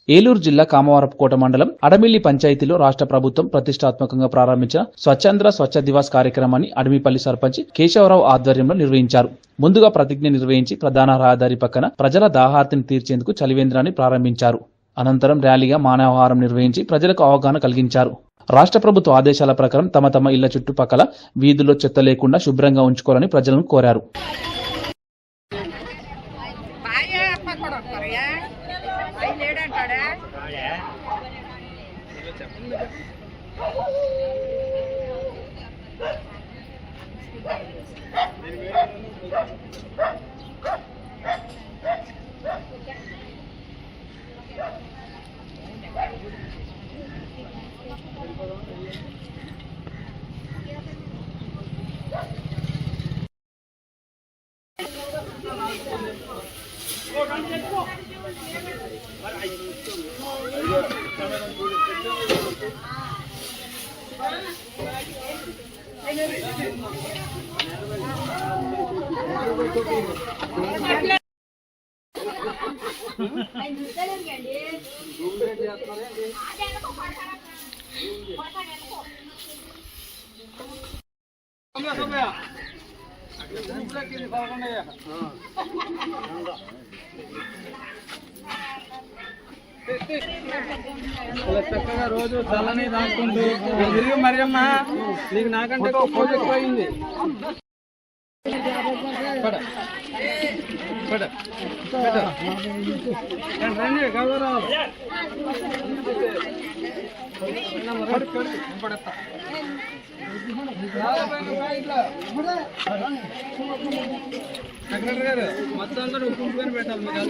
ఏలూరు జిల్లా కామవరపుకోట మండలం అడమిల్లి పంచాయతీలో రాష్ట్ర ప్రభుత్వం ప్రతిష్టాత్మకంగా ప్రారంభించిన స్వచ్ఛాంధ్ర స్వచ్ఛ దివాస్ కార్యక్రమాన్ని అడమిపల్లి సర్పంచ్ కేశవరావు ఆధ్వర్యంలో నిర్వహించారు. ముందుగా ప్రతిజ్ఞ నిర్వహించి ప్రధాన రహదారి పక్కన ప్రజల దాహార్తిని తీర్చేందుకు చలివేంద్రాన్ని ప్రారంభించారు. అనంతరం ర్యాలీగా మానవహారం నిర్వహించి ప్రజలకు అవగాహన కలిగించారు. రాష్ట్ర ప్రభుత్వ ఆదేశాల ప్రకారం తమ ఇళ్ల చుట్టుపక్కల వీధుల్లో చెత్త లేకుండా శుభ్రంగా ఉంచుకోవాలని ప్రజలను కోరారు. చక్కగా రోజు చల్లని రాసుకుంటూ తిరిగి మరియమ్మ నీకు నాకంటే పోజు ఎక్కువైంది. రండి గౌరవ సెక్రటరీ గారు మొత్తం అందరూ గుంపుకొని పెట్టాలి. మీరు